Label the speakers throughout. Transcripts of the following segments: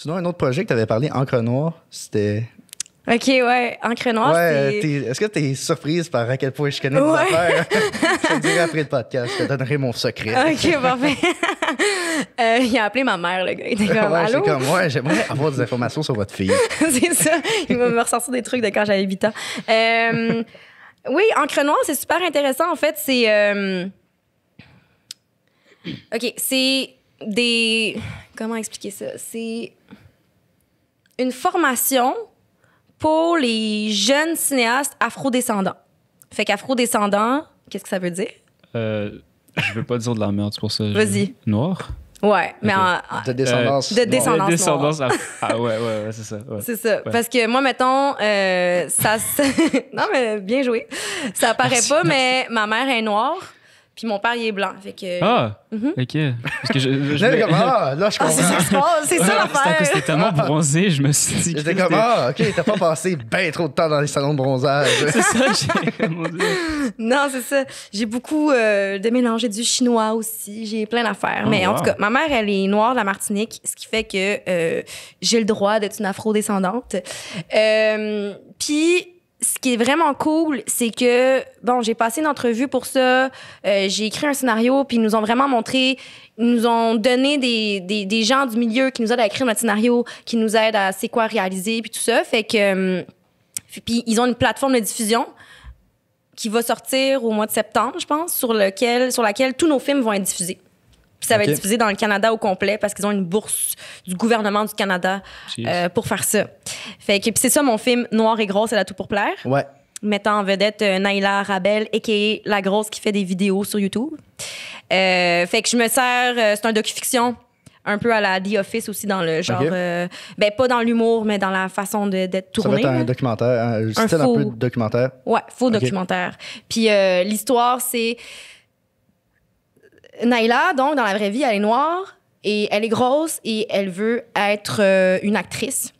Speaker 1: Sinon, un autre projet que tu avais parlé, Encre Noire, c'était...
Speaker 2: OK, ouais. Encre Noire,
Speaker 1: Ouais,
Speaker 2: c'est...
Speaker 1: est-ce que tu es surprise par à quel point je connais des affaires? Je te le dirai après le podcast, je te donnerai mon secret.
Speaker 2: OK, parfait. Il a appelé ma mère, le gars. Il était comme,
Speaker 1: Ouais,
Speaker 2: allô?
Speaker 1: c'est comme, ouais, j'aimerais avoir des informations sur votre fille.
Speaker 2: C'est ça. Il va me ressortir des trucs de quand j'avais 8 ans. Oui, Encre Noire, c'est super intéressant. En fait, c'est... OK, c'est des... Comment expliquer ça? C'est une formation pour les jeunes cinéastes afrodescendants. Fait qu'afrodescendant, qu'est-ce que ça veut dire?
Speaker 3: Je veux pas dire de la merde, c'est pour ça.
Speaker 2: Vas-y.
Speaker 3: Noir?
Speaker 2: Ouais, mais
Speaker 1: De descendance.
Speaker 2: de descendance.
Speaker 3: De descendance. Ah ouais, c'est ça. Ouais.
Speaker 2: C'est ça.
Speaker 3: Ouais.
Speaker 2: Parce que moi, mettons, ça... non, mais bien joué. Ça apparaît
Speaker 3: Merci,
Speaker 2: pas,
Speaker 3: merci.
Speaker 2: mais ma mère est noire, puis mon père, il est blanc. Fait que...
Speaker 3: Ah! OK. Parce que
Speaker 1: J'étais comme, là, je
Speaker 2: Ah, c'est ça
Speaker 1: comprends.
Speaker 2: qui se passe, c'est ça
Speaker 3: C'est à cause que
Speaker 2: l'affaire.
Speaker 3: c'était tellement bronzé, je me suis dit...
Speaker 1: J'étais comme, OK, t'as pas passé bien trop de temps dans les salons de bronzage.
Speaker 3: C'est ça, j'ai... Mon Dieu.
Speaker 2: Non, c'est ça. J'ai beaucoup de mélanger du chinois aussi. J'ai plein d'affaires.
Speaker 3: Oh,
Speaker 2: Mais en
Speaker 3: wow.
Speaker 2: tout cas, ma mère, elle est noire de la Martinique, ce qui fait que j'ai le droit d'être une afro-descendante. Puis, ce qui est vraiment cool, c'est que, bon, j'ai passé une entrevue pour ça. J'ai écrit un scénario, puis ils nous ont vraiment montré, ils nous ont donné des gens du milieu qui nous aident à écrire notre scénario, qui nous aident à c'est quoi réaliser, puis tout ça. Fait que, puis ils ont une plateforme de diffusion qui va sortir au mois de septembre, je pense, sur laquelle tous nos films vont être diffusés. Puis ça va
Speaker 1: OK.
Speaker 2: être diffusé dans le Canada au complet parce qu'ils ont une bourse du gouvernement du Canada
Speaker 3: Jeez.
Speaker 2: pour faire ça. Fait que puis c'est ça mon film Noir et grosse, elle a tout pour plaire,
Speaker 1: Ouais.
Speaker 2: mettant en vedette Naïla Rabel a.k.a. La Grosse qui fait des vidéos sur YouTube. Fait que je me sers, c'est un docu-fiction un peu à la The Office aussi dans le genre,
Speaker 1: OK.
Speaker 2: ben pas dans l'humour, mais dans la façon d'être
Speaker 1: Ça va
Speaker 2: tourné.
Speaker 1: être un
Speaker 2: là.
Speaker 1: documentaire, un style un
Speaker 2: faux.
Speaker 1: peu de documentaire.
Speaker 2: Ouais, faux
Speaker 1: OK.
Speaker 2: documentaire. Puis l'histoire, c'est Naïla, donc, dans la vraie vie, elle est noire et elle est grosse et elle veut être une actrice.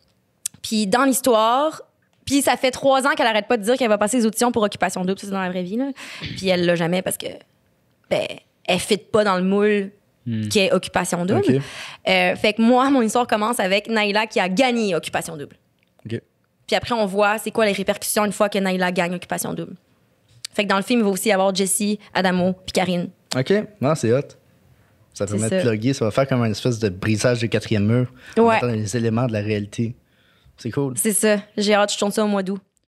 Speaker 2: Puis dans l'histoire, puis ça fait 3 ans qu'elle arrête pas de dire qu'elle va passer les auditions pour Occupation Double, ça c'est dans la vraie vie, là. Puis elle l'a jamais parce que, ben, elle fit pas dans le moule qui est Occupation Double.
Speaker 1: OK.
Speaker 2: Fait que moi, mon histoire commence avec Naïla qui a gagné Occupation Double.
Speaker 1: OK.
Speaker 2: Puis après, on voit c'est quoi les répercussions une fois que Naïla gagne Occupation Double. Fait que dans le film, il va aussi y avoir Jessie, Adamo, puis Karine.
Speaker 1: OK. Non, c'est hot. Ça
Speaker 2: C'est
Speaker 1: permet de
Speaker 2: ça.
Speaker 1: plugger. Ça va faire comme une espèce de brisage de quatrième mur.
Speaker 2: Ouais.
Speaker 1: En mettant les éléments de la réalité. C'est cool.
Speaker 2: C'est ça. J'ai hâte, je tourne ça au mois d'août.